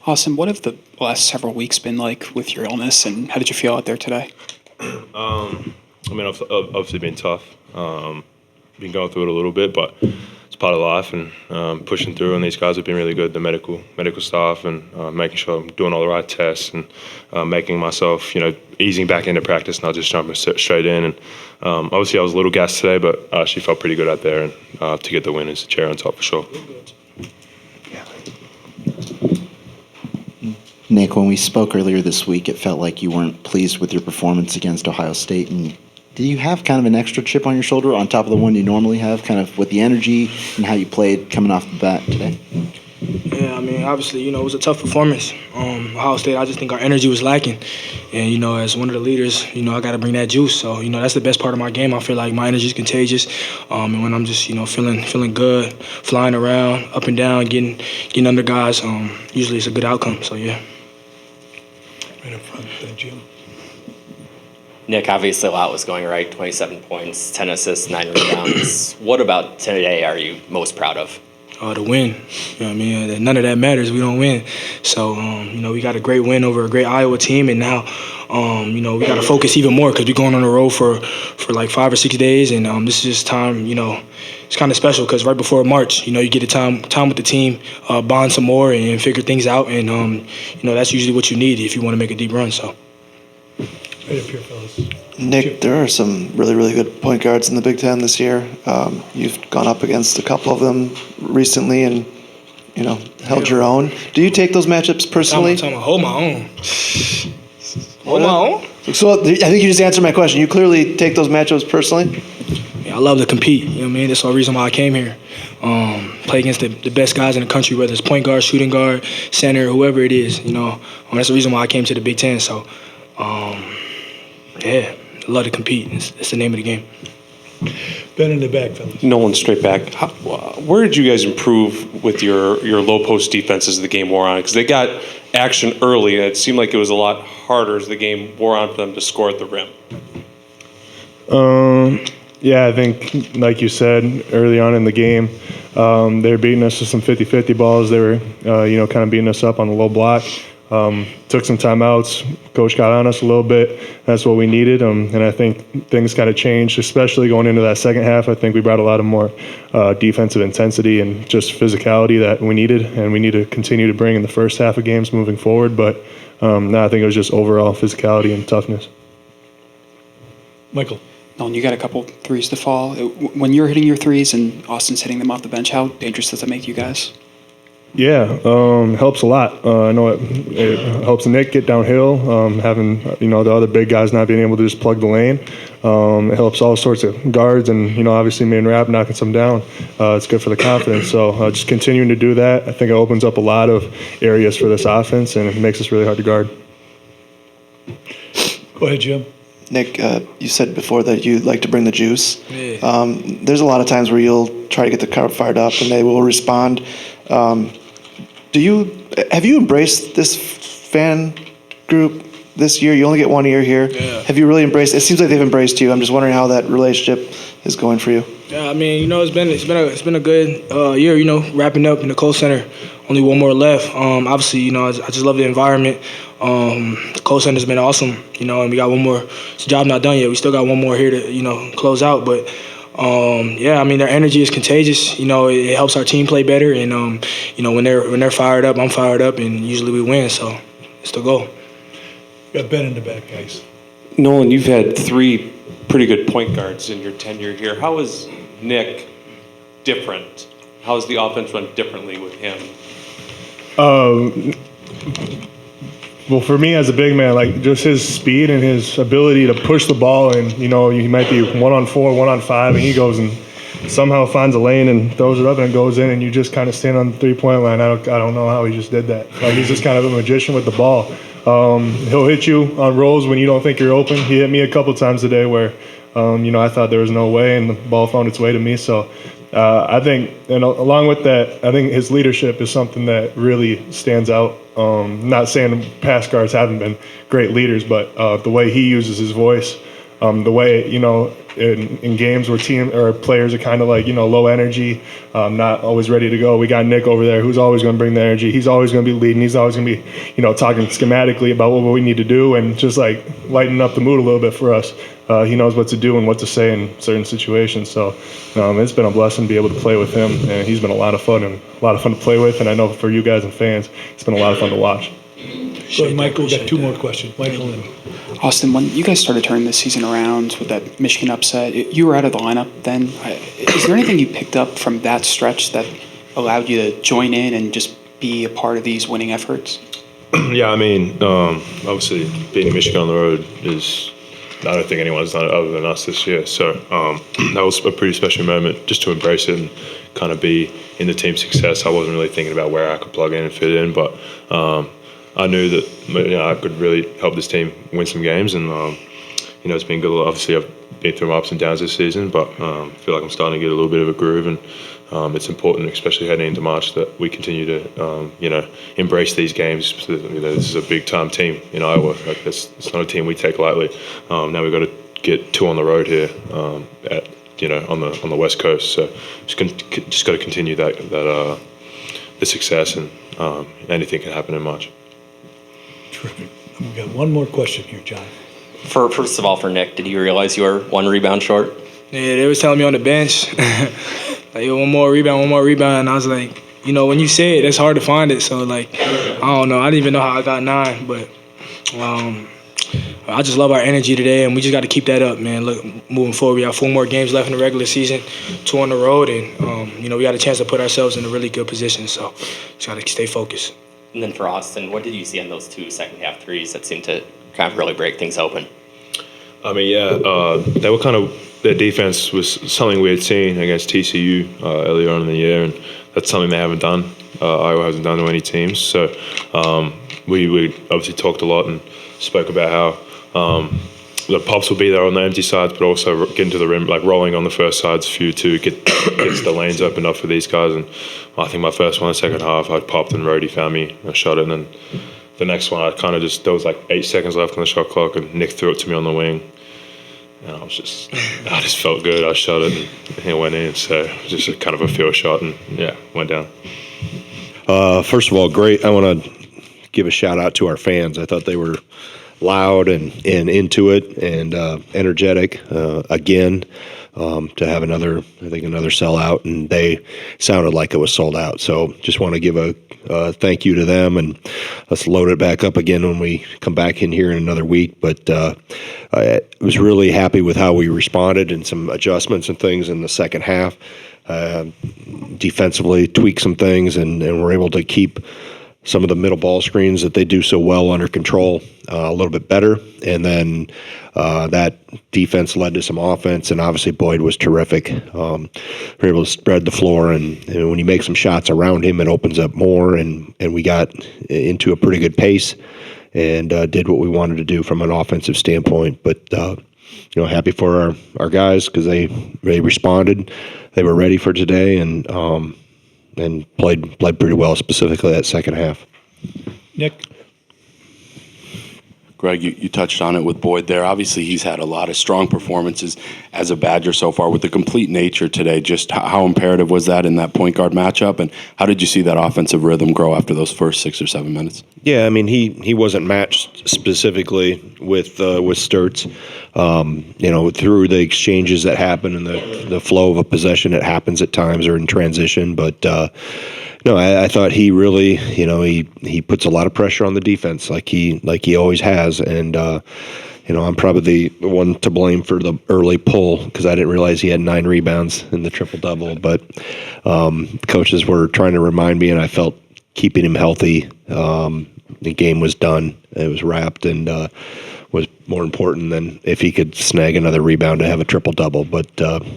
Austin, what have the last several weeks been like with your illness, and how did you feel out there today? Obviously been tough. Been going through it a little bit, but it's part of life, and pushing through. And these guys have been really good, the medical staff, and making sure I'm doing all the right tests and making myself, easing back into practice, not just jumping straight in. And obviously I was a little gassed today, but I actually felt pretty good out there, and to get the win is the cherry on top for sure. Nick, when we spoke earlier this week, it felt like you weren't pleased with your performance against Ohio State. And do you have kind of an extra chip on your shoulder on top of the one you normally have, kind of with the energy and how you played coming off the bat today? Yeah, obviously, it was a tough performance. Ohio State, I just think our energy was lacking. And, as one of the leaders, I got to bring that juice. So, that's the best part of my game. I feel like my energy is contagious. And when I'm just, feeling good, flying around, up and down, getting under guys, usually it's a good outcome. So, yeah. Right up front, Jim. Nick, obviously a lot was going right, 27 points, 10 assists, 9 rebounds. What about today are you most proud of? The win. None of that matters. We don't win. So, we got a great win over a great Iowa team, and now, we got to focus even more because we're going on the road for like 5 or 6 days, and this is just time, it's kind of special because right before March, you get the time with the team, bond some more and figure things out, and, that's usually what you need if you want to make a deep run, so. Right up here, fellas. Nick, there are some really, really good point guards in the Big Ten this year. You've gone up against a couple of them recently and, held your own. Do you take those matchups personally? Hold my own. Hold my own? So I think you just answered my question. You clearly take those matchups personally? Yeah, I love to compete. That's the whole reason why I came here. Play against the best guys in the country, whether it's point guard, shooting guard, center, whoever it is. That's the reason why I came to the Big Ten. So, yeah, I love to compete. It's the name of the game. Ben in the back, fellas. Nolan, straight back. Where did you guys improve with your low post defense as the game wore on? Because they got action early, and it seemed like it was a lot harder as the game wore on for them to score at the rim. Yeah, I think, like you said, early on in the game, they were beating us with some 50-50 balls. They were, kind of beating us up on the low block. Took some timeouts. Coach got on us a little bit. That's what we needed. And I think things kind of changed, especially going into that second half. I think we brought a lot of more defensive intensity and just physicality that we needed, and we need to continue to bring in the first half of games moving forward. But now I think it was just overall physicality and toughness. Michael. Nolan, you got a couple threes to fall. When you're hitting your threes and Austin's hitting them off the bench, how dangerous does it make you guys? Yeah, helps a lot. I know it helps Nick get downhill, having, the other big guys not being able to just plug the lane. It helps all sorts of guards and, obviously me and Rap knocking some down. It's good for the confidence. So just continuing to do that, I think it opens up a lot of areas for this offense, and it makes us really hard to guard. Go ahead, Jim. Nick, you said before that you like to bring the juice. Yeah. There's a lot of times where you'll try to get the crowd fired up and they will respond. Have you embraced this fan group this year? You only get 1 year here. Yeah. Have you really embraced? It seems like they've embraced you. I'm just wondering how that relationship is going for you. Yeah, it's been a good year. Wrapping up in the Kohl Center, only one more left. Obviously, I just love the environment. The Kohl Center's been awesome. And we got one more. It's the job not done yet. We still got one more here to close out, but. Their energy is contagious. It helps our team play better, and when they're fired up, I'm fired up, and usually we win. So it's the goal. Got Ben in the back, guys. Nolan, you've had 3 pretty good point guards in your tenure here. How is Nick different? How is the offense run differently with him? Well, for me as a big man, like just his speed and his ability to push the ball, and he might be 1-on-4, 1-on-5, and he goes and somehow finds a lane and throws it up and it goes in, and you just kind of stand on the 3-point line. I don't know how he just did that. Like, he's just kind of a magician with the ball. He'll hit you on rolls when you don't think you're open. He hit me a couple times today where I thought there was no way, and the ball found its way to me. So I think, and along with that, I think his leadership is something that really stands out. Not saying past guards haven't been great leaders, but the way he uses his voice the way, in games where team or players are kind of like, low energy, not always ready to go. We got Nick over there who's always going to bring the energy. He's always going to be leading. He's always going to be, talking schematically about what we need to do and just like lighten up the mood a little bit for us. He knows what to do and what to say in certain situations. So it's been a blessing to be able to play with him. And he's been a lot of fun to play with. And I know for you guys and fans, it's been a lot of fun to watch. Go ahead, Michael. We've got two more questions. Michael and Austin, when you guys started turning this season around with that Michigan upset, you were out of the lineup then. Is there anything you picked up from that stretch that allowed you to join in and just be a part of these winning efforts? Yeah, I mean, obviously beating Michigan on the road is, I don't think anyone's done it other than us this year. So that was a pretty special moment just to embrace it and kind of be in the team's success. I wasn't really thinking about where I could plug in and fit in, but I knew that I could really help this team win some games, and it's been good. Obviously, I've been through ups and downs this season, but I feel like I'm starting to get a little bit of a groove, and it's important, especially heading into March, that we continue to embrace these games. This is a big time team in Iowa. Like it's not a team we take lightly. Now we've got to get 2 on the road here on the West Coast. So just got to continue the success, and anything can happen in March. terrific. We've got one more question here, John. First of all, for Nick, did you realize you were 1 rebound short? Yeah, they was telling me on the bench, like, yo, one more rebound. And I was like, when you say it, it's hard to find it. So, like, I don't know. I didn't even know how I got 9, but I just love our energy today, and we just got to keep that up, man. Look, moving forward, we have 4 more games left in the regular season, 2 on the road, and, we got a chance to put ourselves in a really good position. So, just got to stay focused. And then for Austin, what did you see on those 2 second-half threes that seemed to kind of really break things open? I mean, they were kind of, their defense was something we had seen against TCU earlier on in the year, and that's something they haven't done. Iowa hasn't done to any teams. So we obviously talked a lot and spoke about how the pops will be there on the empty sides, but also getting to the rim, like rolling on the first sides a few to gets the lanes opened up for these guys. And I think my first one, second half, I popped and Rhodey found me, I shot it, and then the next one, I kind of just, there was like 8 seconds left on the shot clock, and Nick threw it to me on the wing. And I just felt good. I shot it, and it went in. So just a kind of a feel shot, and went down. First of all, great. I want to give a shout out to our fans. I thought they were loud and into it and energetic again. To have another sellout, and they sounded like it was sold out. So just want to give a thank you to them, and let's load it back up again when we come back in here in another week. But I was really happy with how we responded and some adjustments and things in the second half. Defensively, tweak some things, and we're able to keep some of the middle ball screens that they do so well under control a little bit better. And then that defense led to some offense, and obviously Boyd was terrific. We're able to spread the floor, and when you make some shots around him, it opens up more, and we got into a pretty good pace and did what we wanted to do from an offensive standpoint. But happy for our guys, because they responded. They were ready for today, and played pretty well, specifically that second half. Nick? Greg, you touched on it with Boyd there. Obviously, he's had a lot of strong performances as a Badger so far. With the complete nature today, just how imperative was that in that point guard matchup, and how did you see that offensive rhythm grow after those first 6 or 7 minutes? Yeah, I mean, he wasn't matched specifically with Sturtz. Through the exchanges that happen and the flow of a possession, it happens at times or in transition, but no, I thought he really, he puts a lot of pressure on the defense, like he always has, and I'm probably the one to blame for the early pull, because I didn't realize he had 9 rebounds in the triple double. But coaches were trying to remind me, and I felt keeping him healthy, the game was done, it was wrapped, and was more important than if he could snag another rebound to have a triple double. But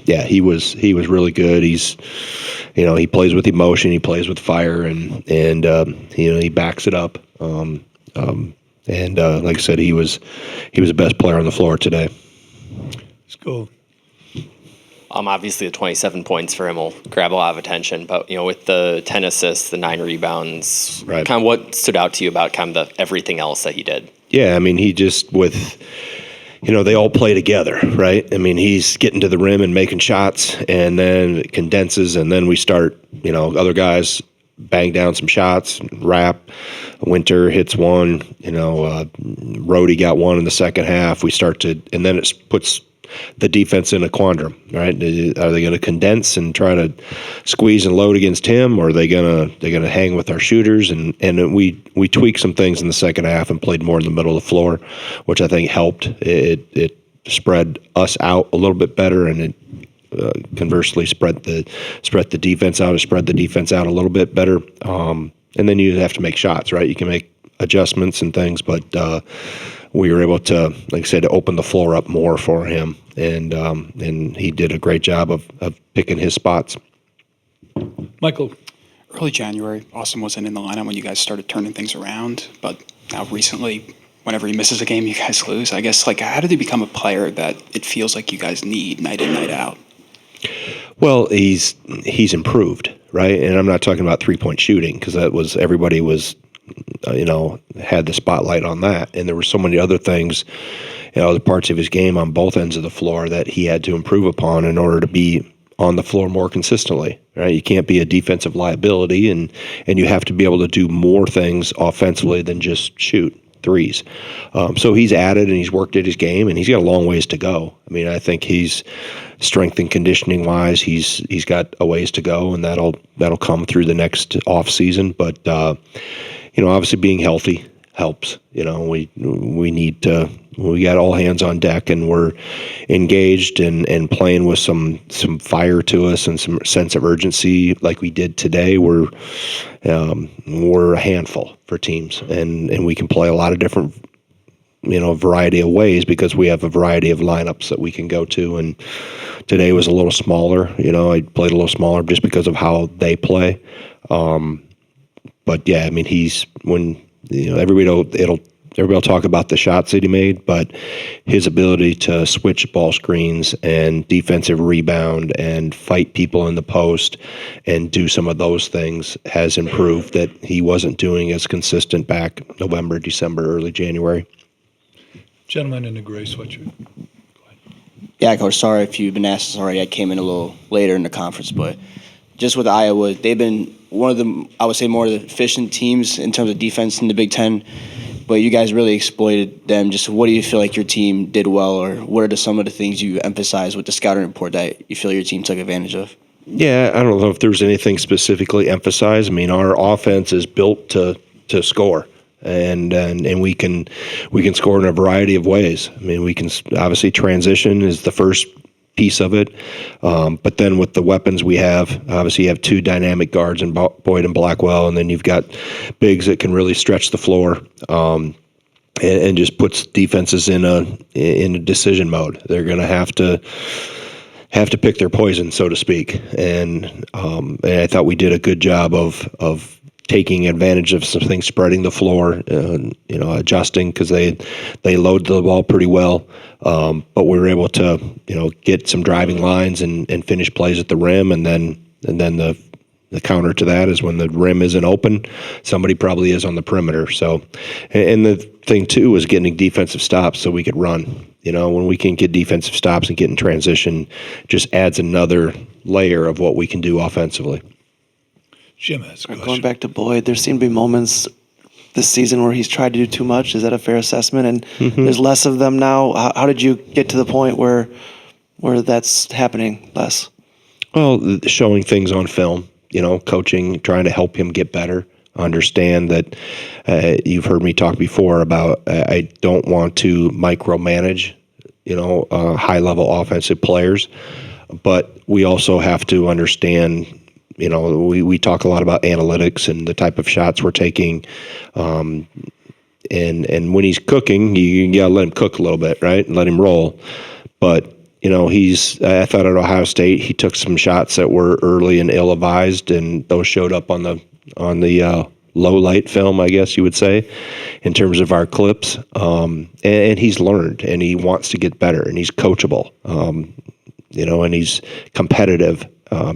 he was really good. He's he plays with emotion, he plays with fire, and he backs it up. And like I said, he was the best player on the floor today. Let's go. Obviously, the 27 points for him will grab a lot of attention, but with the 10 assists, the 9 rebounds, right, kind of what stood out to you about kind of the everything else that he did? Yeah, I mean, he just they all play together, right? I mean, he's getting to the rim and making shots, and then it condenses, and then we start, other guys bang down some shots, wrap. Winter hits one, Rhodey got one in the second half. We start to, and then it puts the defense in a quandrum, right? Are they going to condense and try to squeeze and load against him, or are they going to hang with our shooters? And we tweaked some things in the second half and played more in the middle of the floor, which I think helped. It spread us out a little bit better, and it conversely spread the defense out, or spread the defense out a little bit better. And then you have to make shots, right? You can make adjustments and things, but we were able to, like I said, to open the floor up more for him, and he did a great job of picking his spots. Michael. Early January, Austin wasn't in the lineup when you guys started turning things around, but now recently, whenever he misses a game, you guys lose. I guess, how did he become a player that it feels like you guys need night in, night out? Well, he's improved, right? And I'm not talking about 3-point shooting, because everybody was, had the spotlight on that. And there were so many other things, other parts of his game on both ends of the floor that he had to improve upon in order to be on the floor more consistently, right? You can't be a defensive liability, and you have to be able to do more things offensively than just shoot threes. So he's added and he's worked at his game, and he's got a long ways to go. I mean, I think he's strength and conditioning wise, he's got a ways to go, and that'll come through the next off season. But obviously being healthy helps. We got all hands on deck, and we're engaged and playing with some fire to us and some sense of urgency like we did today. We're a handful for teams, and we can play a lot of different variety of ways because we have a variety of lineups that we can go to. And today was a little smaller. I played a little smaller just because of how they play. But yeah, I mean, everybody will talk about the shots that he made, but his ability to switch ball screens and defensive rebound and fight people in the post and do some of those things has improved that he wasn't doing as consistent back November, December, early January. Gentleman in the gray sweatshirt. Yeah, Coach, sorry if you've been asked this already. I came in a little later in the conference, but just with Iowa, they've been one of the, I would say, more of the efficient teams in terms of defense in the Big Ten, but you guys really exploited them. Just what do you feel like your team did well, or what are some of the things you emphasize with the scouting report that you feel your team took advantage of? Yeah, I don't know if there's anything specifically emphasized. I mean, our offense is built to score. And we can score in a variety of ways. I mean, we can obviously transition is the first piece of it, but then with the weapons we have, obviously you have two dynamic guards in Boyd and Blackwell, and then you've got bigs that can really stretch the floor and just puts defenses in a decision mode. They're going to have to pick their poison, so to speak, and I thought we did a good job of taking advantage of some things, spreading the floor, adjusting because they load the ball pretty well. But we were able to, get some driving lines and finish plays at the rim, and then the counter to that is when the rim isn't open, somebody probably is on the perimeter. So, and the thing too was getting defensive stops so we could run. When we can get defensive stops and get in transition, just adds another layer of what we can do offensively. Jim has a question. Going back to Boyd, there seem to be moments this season where he's tried to do too much. Is that a fair assessment? And there's less of them now. How did you get to the point where that's happening less? Well, showing things on film, coaching, trying to help him get better. Understand that you've heard me talk before about I don't want to micromanage, high-level offensive players, but we also have to understand. We talk a lot about analytics and the type of shots we're taking, and when he's cooking, you gotta let him cook a little bit, right, and let him roll. But I thought at Ohio State he took some shots that were early and ill-advised, and those showed up on the low light film, I guess you would say, in terms of our clips. And he's learned, and he wants to get better, and he's coachable, and he's competitive.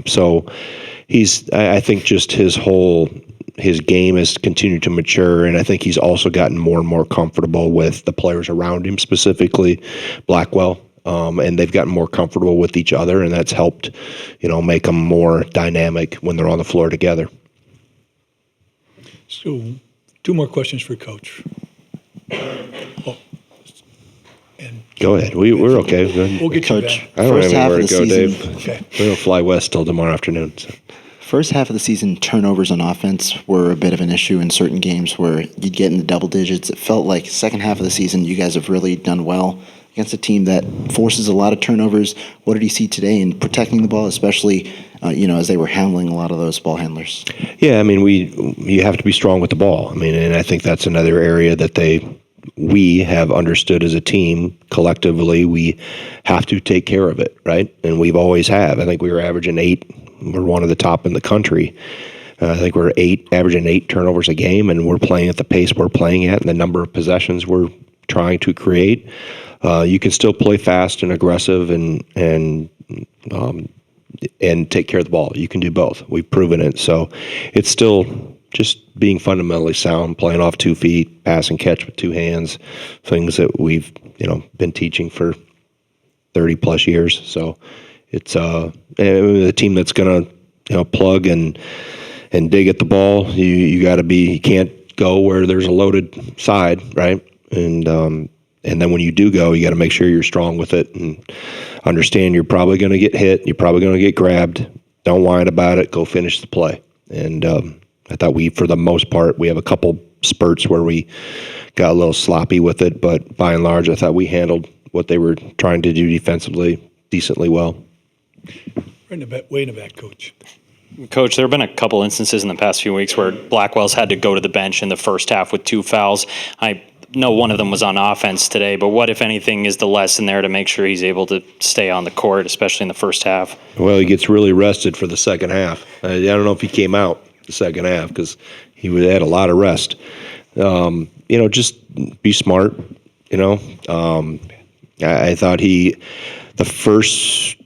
So I think just his game has continued to mature, and I think he's also gotten more and more comfortable with the players around him, specifically Blackwell. And they've gotten more comfortable with each other, and that's helped, make them more dynamic when they're on the floor together. So, 2 more questions for Coach. Oh, and Go ahead. We're okay. we'll get you Coach, back. I don't first have half anywhere of to the go, season, Dave. Okay. We don't fly west till tomorrow afternoon. So. First half of the season, turnovers on offense were a bit of an issue in certain games where you'd get in the double digits. It felt like second half of the season, you guys have really done well against a team that forces a lot of turnovers. What did you see today in protecting the ball, especially as they were handling a lot of those ball handlers? Yeah, I mean, you have to be strong with the ball. I mean, and I think that's another area that we have understood as a team collectively. We have to take care of it, right? And we've always have. I think we were averaging 8. We're one of the top in the country. I think we're averaging 8 turnovers a game, and we're playing at the pace we're playing at, and the number of possessions we're trying to create. You can still play fast and aggressive and take care of the ball. You can do both. We've proven it. So it's still just being fundamentally sound, playing off 2 feet, pass and catch with 2 hands, things that we've been teaching for 30 plus years. So it's a team that's going to plug and dig at the ball. You got to be. You can't go where there's a loaded side, right? And then when you do go, you got to make sure you're strong with it and understand you're probably going to get hit. You're probably going to get grabbed. Don't whine about it. Go finish the play. And I thought for the most part, we have a couple spurts where we got a little sloppy with it, but by and large, I thought we handled what they were trying to do defensively decently well. Way in the back, Coach. Coach, there have been a couple instances in the past few weeks where Blackwell's had to go to the bench in the first half with 2 fouls. I know one of them was on offense today, but what, if anything, is the lesson there to make sure he's able to stay on the court, especially in the first half? Well, he gets really rested for the second half. I don't know if he came out the second half because he had a lot of rest. Just be smart. I thought the first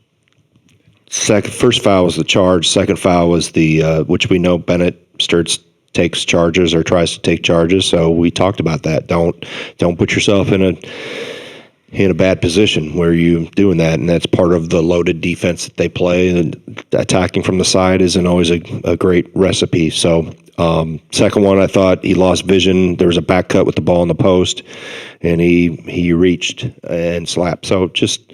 foul was the charge. Second foul was the which we know Bennett Sturts takes charges or tries to take charges. So we talked about that. Don't put yourself in a bad position where you're doing that, and that's part of the loaded defense that they play. And attacking from the side isn't always a great recipe. So second one, I thought he lost vision. There was a back cut with the ball in the post, and he reached and slapped. So just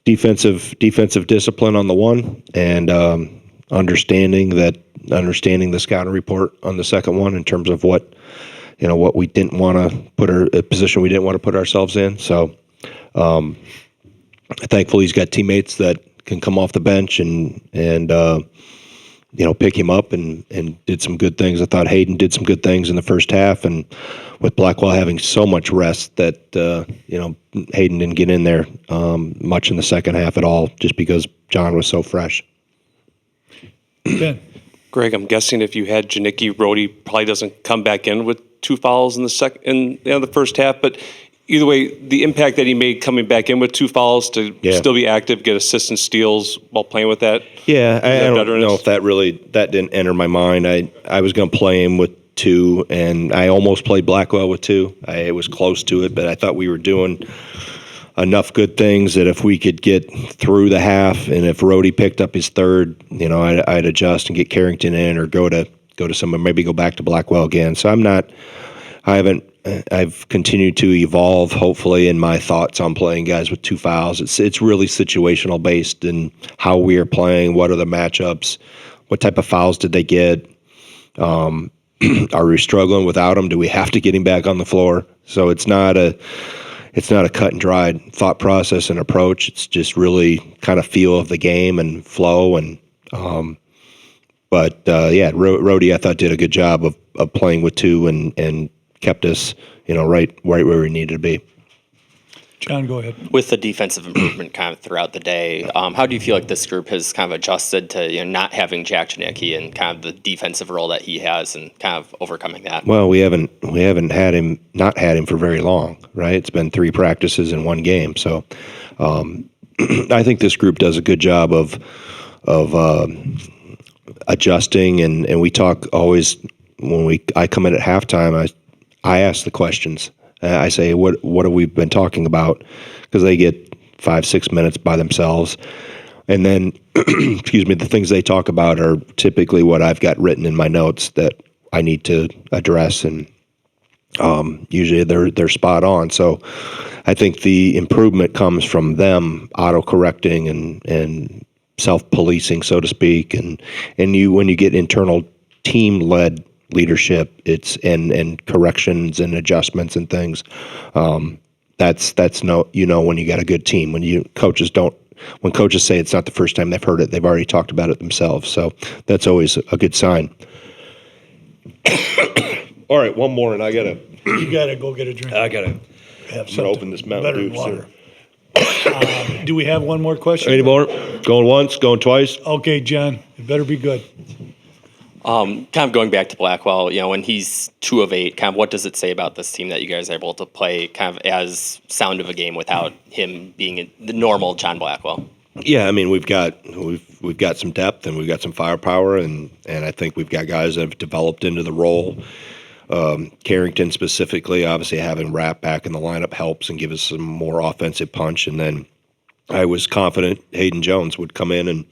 defensive discipline on the one, and understanding the scouting report on the second one in terms of what we didn't want to a position we didn't want to put ourselves in. So thankfully he's got teammates that can come off the bench and pick him up and did some good things. I thought Hayden did some good things in the first half, and with Blackwell having so much rest that Hayden didn't get in there much in the second half at all, just because John was so fresh. Ben. Greg, I'm guessing if you had Janicki, Rhodey probably doesn't come back in with 2 fouls in the first half. But either way, the impact that he made coming back in with 2 fouls to still be active, get assists and steals while playing with that. Yeah, I don't know if that didn't enter my mind. I was going to play him with 2, and I almost played Blackwell with 2. I was close to it, but I thought we were doing enough good things that if we could get through the half, and if Rhodey picked up his third, I'd adjust and get Carrington in, or go to someone, maybe go back to Blackwell again. So I've continued to evolve, hopefully, in my thoughts on playing guys with 2 fouls. It's really situational based in how we are playing, what are the matchups, what type of fouls did they get, are we struggling without him? Do we have to get him back on the floor? So it's not a cut and dried thought process and approach. It's just really kind of feel of the game and flow. And Rhodey I thought did a good job of playing with 2 and kept us right where we needed to be. John, go ahead. With the defensive improvement kind of throughout the day, how do you feel like this group has kind of adjusted to not having Jack Janicki and kind of the defensive role that he has, and kind of overcoming that? Well, we haven't had him for very long, right? It's been 3 practices in 1 game, so I think this group does a good job of adjusting, and we talk always when I come in at halftime. I ask the questions. I say, what have we been talking about? Because they get 5-6 minutes by themselves, and then excuse me, the things they talk about are typically what I've got written in my notes that I need to address, and usually they're spot on. So I think the improvement comes from them auto-correcting and self-policing, so to speak, and when you get internal team-led leadership, it's and corrections and adjustments and things. That's no, when you got a good team. When coaches say it's not the first time they've heard it, they've already talked about it themselves. So that's always a good sign. All right, one more, and You gotta go get a drink. I'm Have gonna something open this Mountain better Dew than water. soon. Do we have one more question? Any more? Going once, going twice? Okay, John, it better be good. Kind of going back to Blackwell, when he's 2 of 8, kind of what does it say about this team that you guys are able to play kind of as sound of a game without him being the normal John Blackwell? Yeah, I mean we've got some depth and we've got some firepower, and I think we've got guys that have developed into the role. Carrington specifically, obviously having Rapp back in the lineup helps and give us some more offensive punch. And then I was confident Hayden Jones would come in and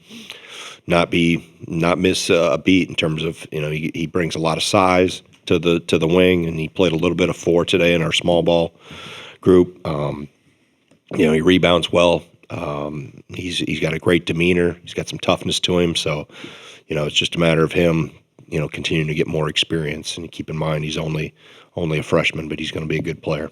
not miss a beat in terms of he brings a lot of size to the wing, and he played a little bit of 4 today in our small ball group. He rebounds well. He's got a great demeanor. He's got some toughness to him. So it's just a matter of him continuing to get more experience. And keep in mind he's only a freshman, but he's going to be a good player.